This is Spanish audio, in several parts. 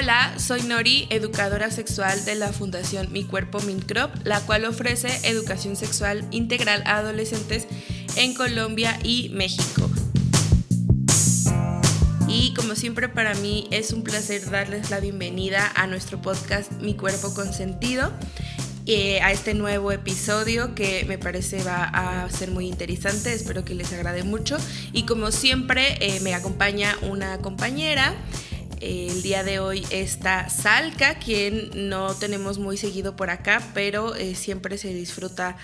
Hola, soy Nori, educadora sexual de la Fundación Mi Cuerpo Mincrop, la cual ofrece educación sexual integral a adolescentes en Colombia y México. Y como siempre para mí es un placer darles la bienvenida a nuestro podcast Mi Cuerpo Consentido, a este nuevo episodio que me parece va a ser muy interesante, espero que les agrade mucho. Y como siempre me acompaña una compañera. El día de hoy está Salka, quien no tenemos muy seguido por acá, pero siempre se disfruta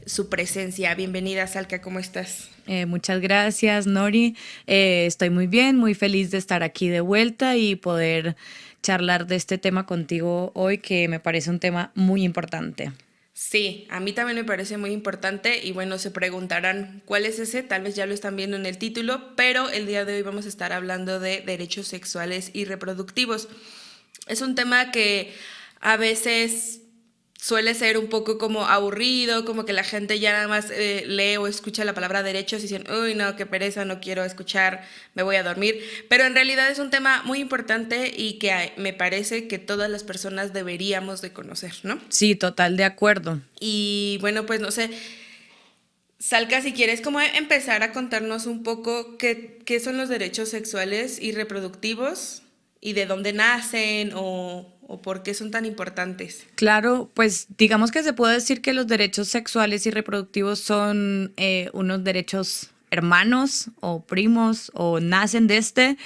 su presencia. Bienvenida, Salka, ¿cómo estás? Muchas gracias, Nori. Estoy muy bien, muy feliz de estar aquí de vuelta y poder charlar de este tema contigo hoy, que me parece un tema muy importante. Sí, a mí también me parece muy importante y bueno, se preguntarán cuál es ese, tal vez ya lo están viendo en el título, pero el día de hoy vamos a estar hablando de derechos sexuales y reproductivos. Es un tema que a veces suele ser un poco como aburrido, como que la gente ya nada más lee o escucha la palabra derechos y dicen, uy, no, qué pereza, no quiero escuchar, me voy a dormir. Pero en realidad es un tema muy importante y que me parece que todas las personas deberíamos de conocer, ¿no? Sí, total de acuerdo. Y bueno, pues no sé, Salka, si quieres como empezar a contarnos un poco qué son los derechos sexuales y reproductivos y de dónde nacen o por qué son tan importantes. Claro, pues digamos que se puede decir que los derechos sexuales y reproductivos son unos derechos hermanos o primos o nacen de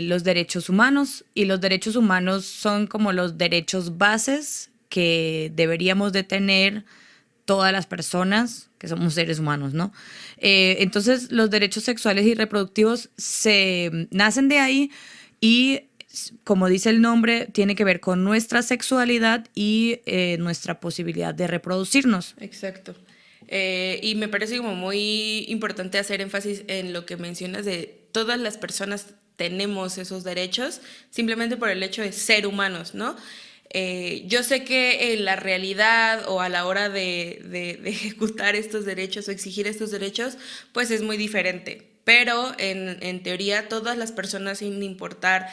los derechos humanos, y los derechos humanos son como los derechos bases que deberíamos de tener todas las personas que somos seres humanos, ¿no? Entonces los derechos sexuales y reproductivos se nacen de ahí y, como dice el nombre, tiene que ver con nuestra sexualidad y nuestra posibilidad de reproducirnos. Exacto. Y me parece como muy importante hacer énfasis en lo que mencionas de todas las personas tenemos esos derechos simplemente por el hecho de ser humanos, ¿no? Yo sé que en la realidad o a la hora de ejecutar estos derechos o exigir estos derechos, pues es muy diferente. Pero en teoría todas las personas, sin importar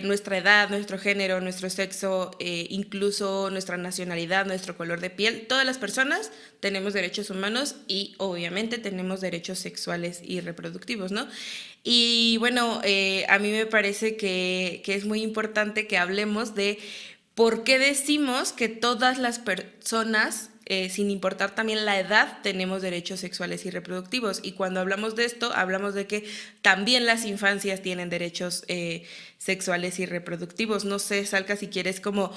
nuestra edad, nuestro género, nuestro sexo, incluso nuestra nacionalidad, nuestro color de piel, todas las personas tenemos derechos humanos y obviamente tenemos derechos sexuales y reproductivos, ¿no? Y bueno, a mí me parece que es muy importante que hablemos de por qué decimos que todas las personas, sin importar también la edad, tenemos derechos sexuales y reproductivos. Y cuando hablamos de esto, hablamos de que también las infancias tienen derechos sexuales y reproductivos. No sé, Salka, si quieres como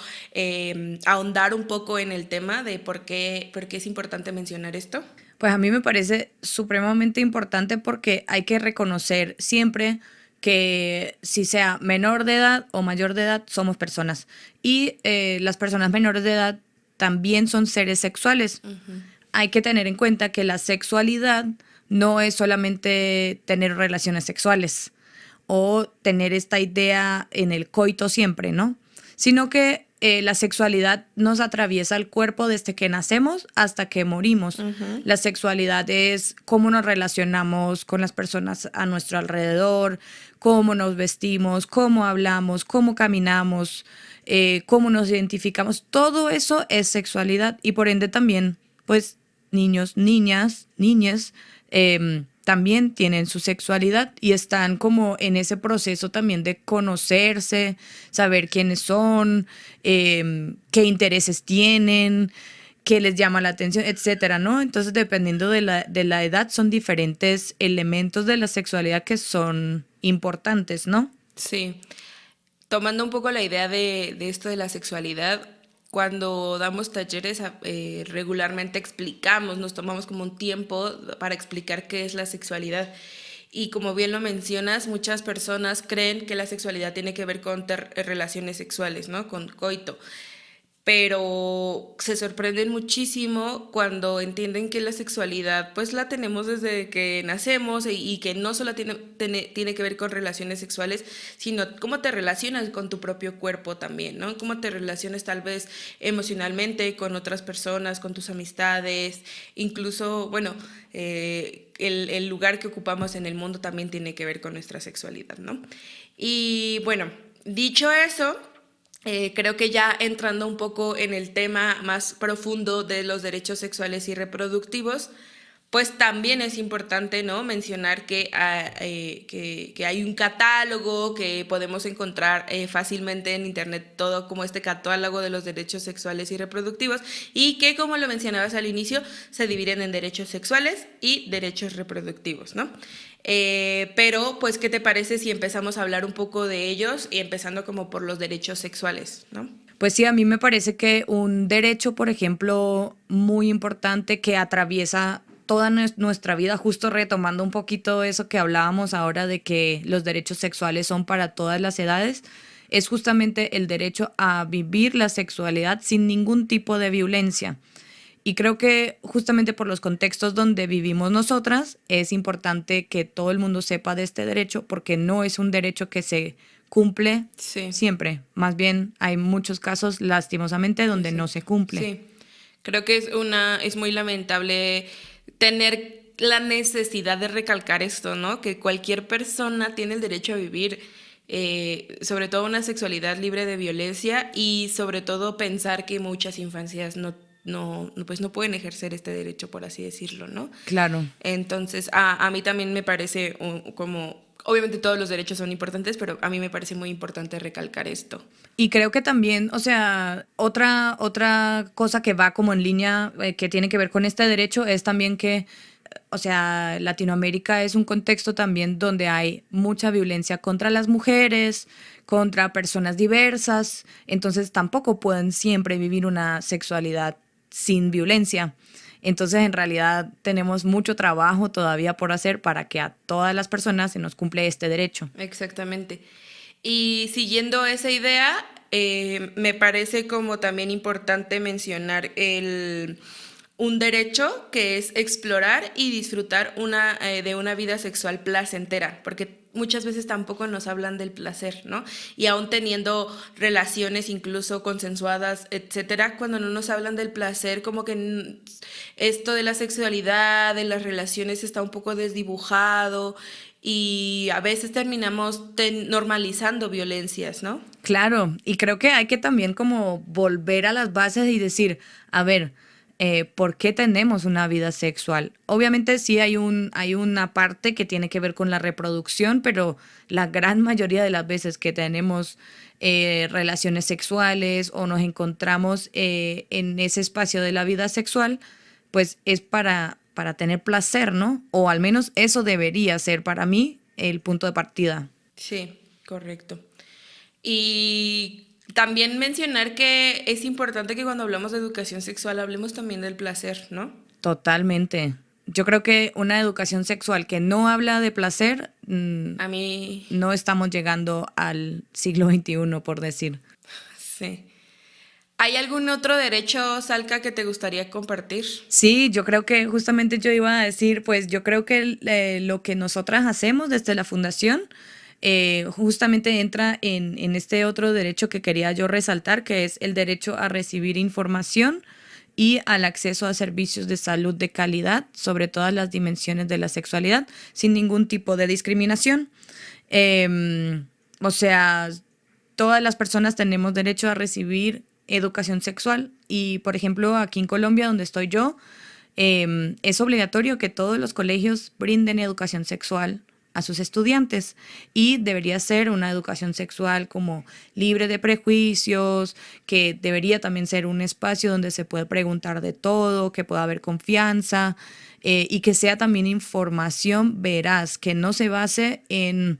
ahondar un poco en el tema de por qué es importante mencionar esto. Pues a mí me parece supremamente importante porque hay que reconocer siempre que, si sea menor de edad o mayor de edad, somos personas. Y las personas menores de edad también son seres sexuales. Hay que tener en cuenta que la sexualidad no es solamente tener relaciones sexuales o tener esta idea en el coito siempre, ¿no? Sino que la sexualidad nos atraviesa el cuerpo desde que nacemos hasta que morimos. La sexualidad es cómo nos relacionamos con las personas a nuestro alrededor, cómo nos vestimos, cómo hablamos, cómo caminamos, cómo nos identificamos. Todo eso es sexualidad, y por ende también, pues, niños, niñas, niñes, también tienen su sexualidad y están como en ese proceso también de conocerse, saber quiénes son, qué intereses tienen, qué les llama la atención, etcétera, ¿no? Entonces, dependiendo de la edad, son diferentes elementos de la sexualidad que son importantes, ¿no? Sí. Tomando un poco la idea de esto de la sexualidad, cuando damos talleres regularmente explicamos, nos tomamos como un tiempo para explicar qué es la sexualidad. Y como bien lo mencionas, muchas personas creen que la sexualidad tiene que ver con relaciones sexuales, ¿no? Con coito. Pero se sorprenden muchísimo cuando entienden que la sexualidad pues la tenemos desde que nacemos y que no solo tiene que ver con relaciones sexuales, sino cómo te relacionas con tu propio cuerpo también, ¿no? Cómo te relacionas tal vez emocionalmente con otras personas, con tus amistades, incluso, bueno, el lugar que ocupamos en el mundo también tiene que ver con nuestra sexualidad, ¿no? Y bueno, dicho eso, Creo que ya entrando un poco en el tema más profundo de los derechos sexuales y reproductivos, pues también es importante, ¿no?, mencionar que hay un catálogo que podemos encontrar fácilmente en internet, todo como este catálogo de los derechos sexuales y reproductivos, y que, como lo mencionabas al inicio, se dividen en derechos sexuales y derechos reproductivos, ¿no? Pero, pues, ¿qué te parece si empezamos a hablar un poco de ellos y empezando como por los derechos sexuales, ¿no? Pues sí, a mí me parece que un derecho, por ejemplo, muy importante que atraviesa toda nuestra vida, justo retomando un poquito eso que hablábamos ahora de que los derechos sexuales son para todas las edades, es justamente el derecho a vivir la sexualidad sin ningún tipo de violencia. Y creo que justamente por los contextos donde vivimos nosotras, es importante que todo el mundo sepa de este derecho, porque no es un derecho que se cumple Sí. siempre. Más bien hay muchos casos, lastimosamente, donde Sí. no se cumple. Sí, creo que es muy lamentable tener la necesidad de recalcar esto, ¿no? Que cualquier persona tiene el derecho a vivir, sobre todo una sexualidad libre de violencia, y sobre todo pensar que muchas infancias pues no pueden ejercer este derecho, por así decirlo, ¿no? Claro. Entonces, a mí también me parece como, obviamente todos los derechos son importantes, pero a mí me parece muy importante recalcar esto. Y creo que también, o sea, otra cosa que va como en línea, que tiene que ver con este derecho, es también que, o sea, Latinoamérica es un contexto también donde hay mucha violencia contra las mujeres, contra personas diversas, entonces tampoco pueden siempre vivir una sexualidad sin violencia. Entonces, en realidad, tenemos mucho trabajo todavía por hacer para que a todas las personas se nos cumple este derecho. Exactamente. Y siguiendo esa idea, me parece como también importante mencionar un derecho que es explorar y disfrutar de una vida sexual placentera, porque muchas veces tampoco nos hablan del placer, ¿no? Y aún teniendo relaciones incluso consensuadas, etcétera, cuando no nos hablan del placer, como que esto de la sexualidad, de las relaciones está un poco desdibujado, y a veces terminamos normalizando violencias, ¿no? Claro, y creo que hay que también como volver a las bases y decir, a ver, ¿por qué tenemos una vida sexual? Obviamente sí hay una parte que tiene que ver con la reproducción, pero la gran mayoría de las veces que tenemos relaciones sexuales o nos encontramos en ese espacio de la vida sexual, pues es para tener placer, ¿no? O al menos eso debería ser para mí el punto de partida. Sí, correcto. Y también mencionar que es importante que cuando hablamos de educación sexual hablemos también del placer, ¿no? Totalmente. Yo creo que una educación sexual que no habla de placer, A mí, no estamos llegando al siglo XXI, por decir. sí. ¿Hay algún otro derecho, Salca, que te gustaría compartir? Sí, yo creo que justamente yo iba a decir, pues yo creo que lo que nosotras hacemos desde la fundación justamente entra en este otro derecho que quería yo resaltar, que es el derecho a recibir información y al acceso a servicios de salud de calidad sobre todas las dimensiones de la sexualidad, sin ningún tipo de discriminación. O sea, todas las personas tenemos derecho a recibir educación sexual y, por ejemplo, aquí en Colombia, donde estoy yo, es obligatorio que todos los colegios brinden educación sexual a sus estudiantes y debería ser una educación sexual como libre de prejuicios, que debería también ser un espacio donde se puede preguntar de todo, que pueda haber confianza y que sea también información veraz, que no se base en,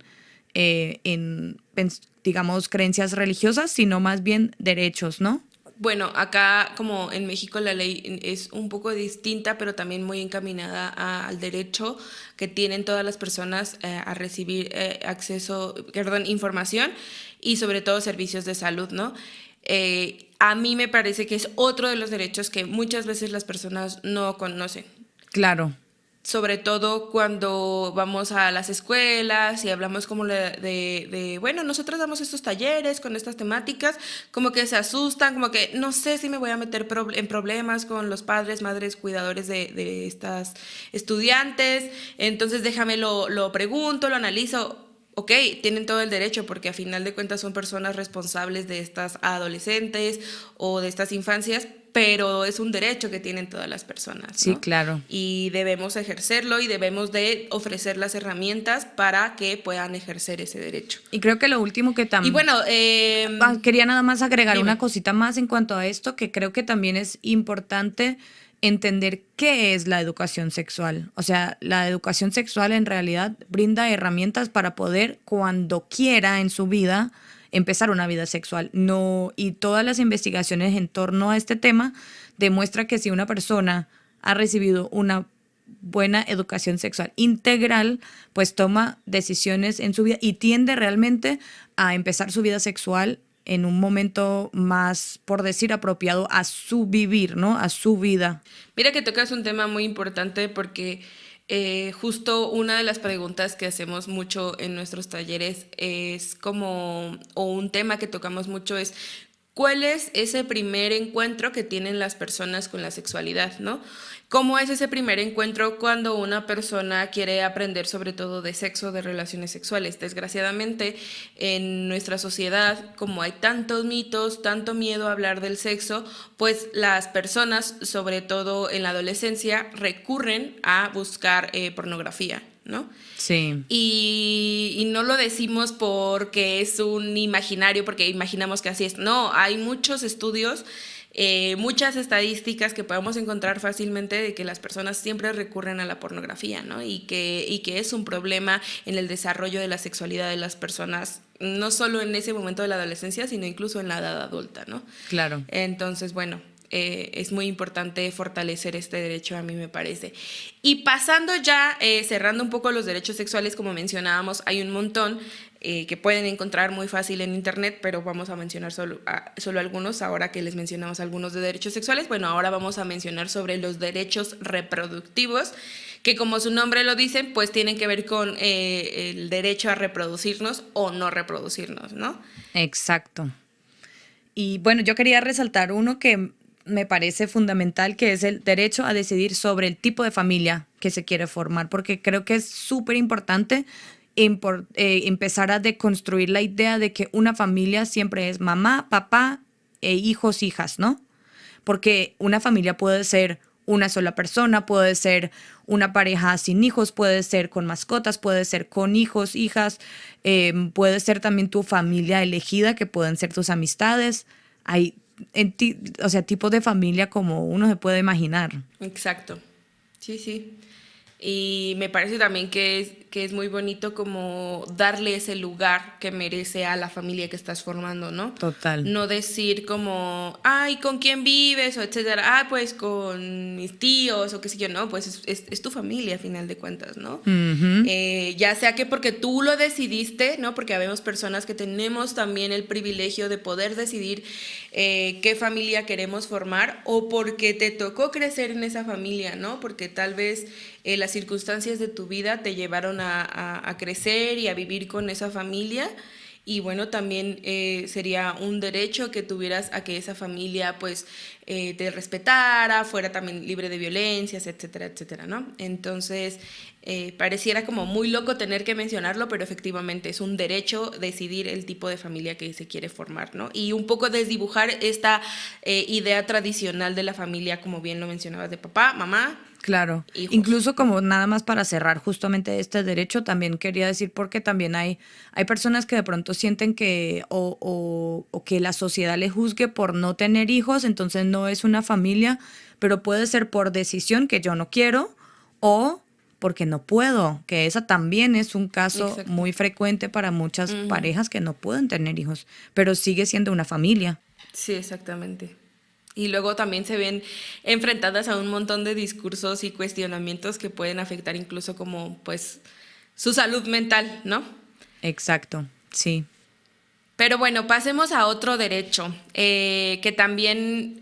digamos, creencias religiosas, sino más bien derechos, ¿no? Bueno, acá como en México la ley es un poco distinta, pero también muy encaminada al derecho que tienen todas las personas a recibir información y sobre todo servicios de salud, ¿no? A mí me parece que es otro de los derechos que muchas veces las personas no conocen. Claro. Sobre todo cuando vamos a las escuelas y hablamos como bueno, nosotros damos estos talleres con estas temáticas, como que se asustan, como que no sé si me voy a meter en problemas con los padres, madres, cuidadores de estas estudiantes, entonces déjame lo pregunto, lo analizo. ok, tienen todo el derecho porque a final de cuentas son personas responsables de estas adolescentes o de estas infancias, pero es un derecho que tienen todas las personas, ¿no? Sí, claro. Y debemos ejercerlo y debemos de ofrecer las herramientas para que puedan ejercer ese derecho. Y creo que lo último que Y también... bueno, Quería nada más agregar dime. una cosita más en cuanto a esto, que creo que también es importante entender qué es la educación sexual. O sea, la educación sexual en realidad brinda herramientas para poder, cuando quiera en su vida, empezar una vida sexual. No, y todas las investigaciones en torno a este tema demuestran que si una persona ha recibido una buena educación sexual integral, pues toma decisiones en su vida y tiende realmente a empezar su vida sexual en un momento más, por decir, apropiado a su vivir, ¿no? A su vida. Mira que tocas un tema muy importante porque justo una de las preguntas que hacemos mucho en nuestros talleres es como, o un tema que tocamos mucho es, ¿cuál es ese primer encuentro que tienen las personas con la sexualidad, ¿no? ¿Cómo es ese primer encuentro cuando una persona quiere aprender sobre todo de sexo, de relaciones sexuales? Desgraciadamente, en nuestra sociedad, como hay tantos mitos, tanto miedo a hablar del sexo, pues las personas, sobre todo en la adolescencia, recurren a buscar pornografía, ¿no? Sí. Y no lo decimos porque es un imaginario, porque imaginamos que así es. No, hay muchos estudios, muchas estadísticas que podemos encontrar fácilmente de que las personas siempre recurren a la pornografía, ¿no? Y que es un problema en el desarrollo de la sexualidad de las personas, no solo en ese momento de la adolescencia, sino incluso en la edad adulta, ¿no? Claro. Entonces, bueno, es muy importante fortalecer este derecho, a mí me parece. Y pasando ya, cerrando un poco los derechos sexuales, como mencionábamos, hay un montón que pueden encontrar muy fácil en internet, pero vamos a mencionar solo algunos, ahora que les mencionamos algunos de derechos sexuales. Bueno, ahora vamos a mencionar sobre los derechos reproductivos, que como su nombre lo dice, pues tienen que ver con el derecho a reproducirnos o no reproducirnos, ¿no? Exacto. Y bueno, yo quería resaltar uno que me parece fundamental, que es el derecho a decidir sobre el tipo de familia que se quiere formar, porque creo que es súper importante empezar a deconstruir la idea de que una familia siempre es mamá, papá e hijos, hijas, ¿no? Porque una familia puede ser una sola persona, puede ser una pareja sin hijos, puede ser con mascotas, puede ser con hijos, hijas, puede ser también tu familia elegida, que pueden ser tus amistades. Hay, o sea, tipos de familia como uno se puede imaginar. Exacto. Sí, sí. Y me parece también que es muy bonito como darle ese lugar que merece a la familia que estás formando, ¿no? Total. No decir como, ay, ¿con quién vives? O etcétera. Ah, pues con mis tíos o qué sé yo, no, pues es tu familia a final de cuentas, ¿no? Ujú. Ya sea que porque tú lo decidiste, ¿no? Porque habemos personas que tenemos también el privilegio de poder decidir qué familia queremos formar, o porque te tocó crecer en esa familia, ¿no? Porque tal vez las circunstancias de tu vida te llevaron a crecer y a vivir con esa familia. Y bueno, también sería un derecho que tuvieras a que esa familia pues te respetara, fuera también libre de violencias, etcétera, etcétera, ¿no? Entonces, pareciera como muy loco tener que mencionarlo, pero efectivamente es un derecho decidir el tipo de familia que se quiere formar, ¿no? Y un poco desdibujar esta idea tradicional de la familia, como bien lo mencionabas, de papá, mamá. Claro, Hijos. incluso como nada más para cerrar justamente este derecho, también quería decir porque también hay personas que de pronto sienten que o que la sociedad le juzgue por no tener hijos, entonces no es una familia, pero puede ser por decisión que yo no quiero o porque no puedo, que esa también es un caso Exacto. muy frecuente para muchas parejas que no pueden tener hijos, pero sigue siendo una familia. Sí, exactamente. Y luego también se ven enfrentadas a un montón de discursos y cuestionamientos que pueden afectar incluso como pues su salud mental, ¿no? Exacto, sí. Pero bueno, pasemos a otro derecho que también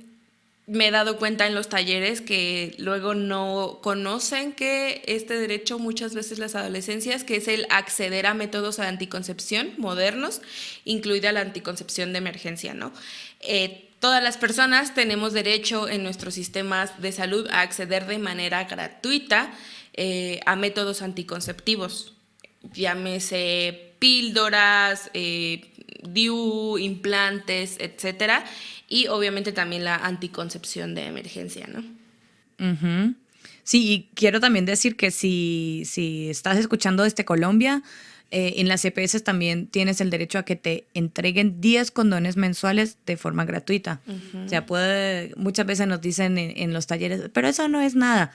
me he dado cuenta en los talleres que luego no conocen que este derecho muchas veces las adolescencias, que es el acceder a métodos de anticoncepción modernos, incluida la anticoncepción de emergencia, ¿no? Todas las personas tenemos derecho en nuestros sistemas de salud a acceder de manera gratuita a métodos anticonceptivos, llámese píldoras, DIU, implantes, etcétera, y obviamente también la anticoncepción de emergencia, ¿no? Ujú. Sí, y quiero también decir que si estás escuchando desde Colombia, en las EPS también tienes el derecho a que te entreguen 10 condones mensuales de forma gratuita. O sea, muchas veces nos dicen en los talleres, pero eso no es nada.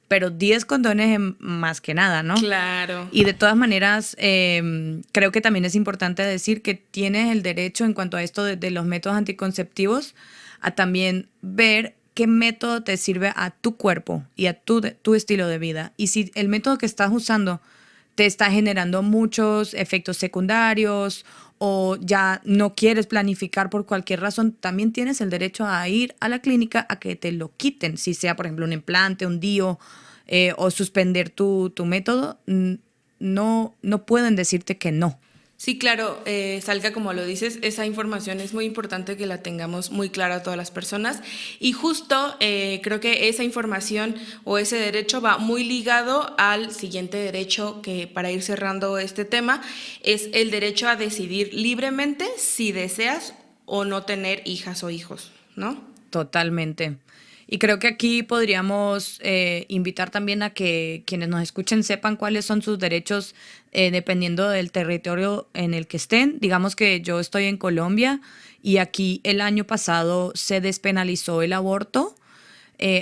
Pero 10 condones es más que nada, ¿no? Claro. Y de todas maneras, creo que también es importante decir que tienes el derecho en cuanto a esto de los métodos anticonceptivos a también ver qué método te sirve a tu cuerpo y a tu estilo de vida. Y si el método que estás usando te está generando muchos efectos secundarios o ya no quieres planificar por cualquier razón, también tienes el derecho a ir a la clínica a que te lo quiten, si sea, por ejemplo, un implante, un DIO, o suspender tu método. No pueden decirte que no. Sí, claro, Salca, como lo dices, esa información es muy importante que la tengamos muy clara a todas las personas y justo creo que esa información o ese derecho va muy ligado al siguiente derecho que, para ir cerrando este tema, es el derecho a decidir libremente si deseas o no tener hijas o hijos, ¿no? Totalmente. Y creo que aquí podríamos invitar también a que quienes nos escuchen sepan cuáles son sus derechos dependiendo del territorio en el que estén. Digamos que yo estoy en Colombia y aquí el año pasado se despenalizó el aborto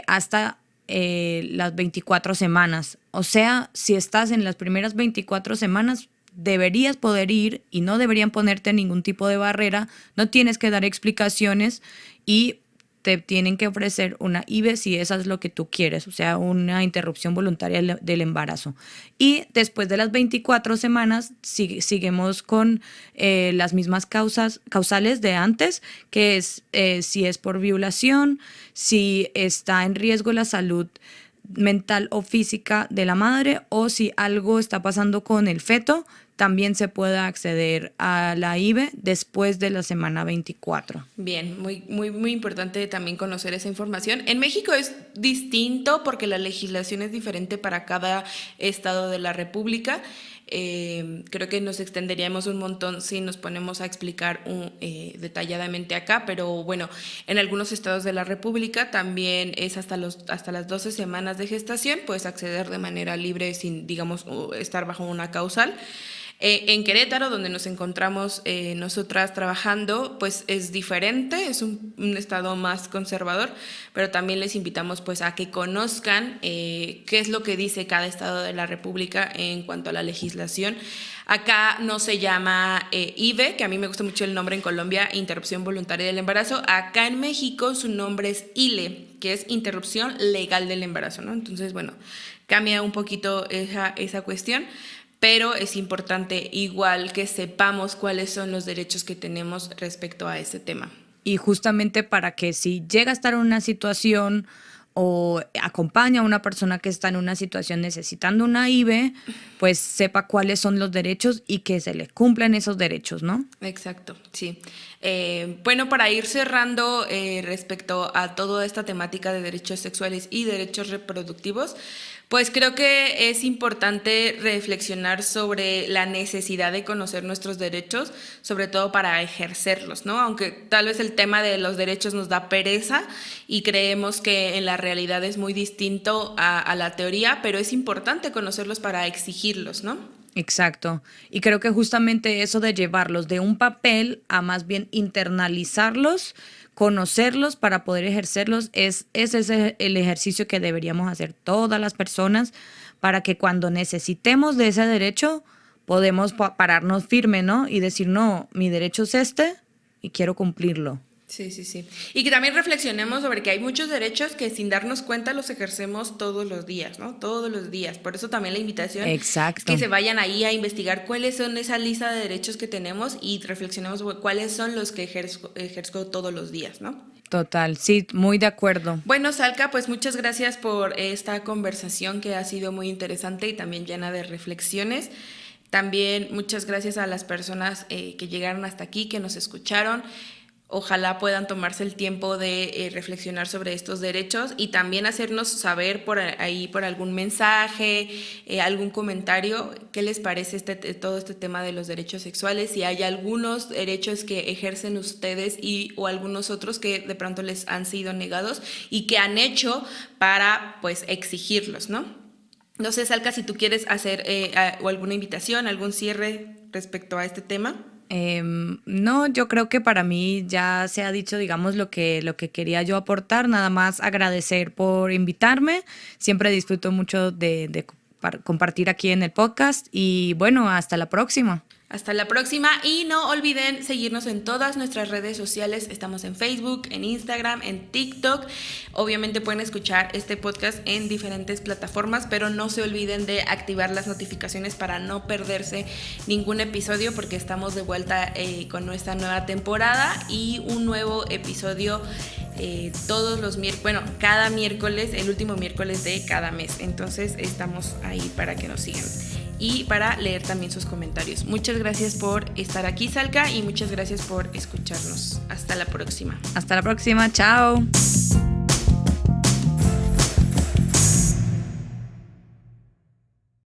hasta las 24 semanas. O sea, si estás en las primeras 24 semanas, deberías poder ir y no deberían ponerte ningún tipo de barrera, no tienes que dar explicaciones y te tienen que ofrecer una IVE si eso es lo que tú quieres, o sea, una interrupción voluntaria del embarazo. Y después de las 24 semanas seguimos con las mismas causales de antes, que es si es por violación, si está en riesgo la salud mental o física de la madre o si algo está pasando con el feto, también se puede acceder a la IVE después de la semana 24. Bien, muy importante también conocer esa información. En México es distinto porque la legislación es diferente para cada estado de la República. Creo que nos extenderíamos un montón si nos ponemos a explicar detalladamente acá, pero bueno, en algunos estados de la República también es hasta las 12 semanas de gestación, puedes acceder de manera libre sin, digamos, estar bajo una causal. En Querétaro, donde nos encontramos nosotras trabajando, pues es diferente, es un estado más conservador, pero también les invitamos pues a que conozcan qué es lo que dice cada estado de la República en cuanto a la legislación. Acá no se llama IVE, que a mí me gusta mucho el nombre en Colombia, Interrupción Voluntaria del Embarazo. Acá en México su nombre es ILE, que es Interrupción Legal del Embarazo, ¿no? Entonces, bueno, cambia un poquito esa cuestión. Pero es importante igual que sepamos cuáles son los derechos que tenemos respecto a ese tema. Y justamente para que si llega a estar en una situación o acompaña a una persona que está en una situación necesitando una IVE, pues sepa cuáles son los derechos y que se le cumplan esos derechos, ¿no? Exacto, sí. Bueno, para ir cerrando respecto a toda esta temática de derechos sexuales y derechos reproductivos, pues creo que es importante reflexionar sobre la necesidad de conocer nuestros derechos, sobre todo para ejercerlos, ¿no? Aunque tal vez el tema de los derechos nos da pereza y creemos que en la realidad es muy distinto a la teoría, pero es importante conocerlos para exigirlos, ¿no? Exacto. Y creo que justamente eso de llevarlos de un papel a más bien internalizarlos, conocerlos para poder ejercerlos, ese es el ejercicio que deberíamos hacer todas las personas para que cuando necesitemos de ese derecho podemos pararnos firme, ¿no? Y decir, no, mi derecho es este y quiero cumplirlo. Sí, sí, sí. Y que también reflexionemos sobre que hay muchos derechos que sin darnos cuenta los ejercemos todos los días, ¿no? Todos los días. Por eso también la invitación Exacto. es que se vayan ahí a investigar cuáles son esa lista de derechos que tenemos y reflexionemos sobre cuáles son los que ejerzo todos los días, ¿no? Total, sí, muy de acuerdo. Bueno, Salca, pues muchas gracias por esta conversación que ha sido muy interesante y también llena de reflexiones. También muchas gracias a las personas que llegaron hasta aquí, que nos escucharon. Ojalá puedan tomarse el tiempo de reflexionar sobre estos derechos y también hacernos saber por ahí, por algún mensaje, algún comentario, qué les parece todo este tema de los derechos sexuales, si hay algunos derechos que ejercen ustedes o algunos otros que de pronto les han sido negados y que han hecho para pues exigirlos, ¿no? No sé, Salca, si tú quieres hacer o alguna invitación, algún cierre respecto a este tema. No, yo creo que para mí ya se ha dicho, digamos, lo que quería yo aportar, nada más agradecer por invitarme, siempre disfruto mucho de compartir aquí en el podcast y bueno, hasta la próxima. Hasta la próxima y no olviden seguirnos en todas nuestras redes sociales. Estamos en Facebook, en Instagram, en TikTok. Obviamente pueden escuchar este podcast en diferentes plataformas, pero no se olviden de activar las notificaciones para no perderse ningún episodio porque estamos de vuelta con nuestra nueva temporada y un nuevo episodio todos los miércoles, bueno, cada miércoles, el último miércoles de cada mes. Entonces estamos ahí para que nos sigan y para leer también sus comentarios. Muchas gracias por estar aquí, Salca, y muchas gracias por escucharnos. Hasta la próxima. Hasta la próxima, chao.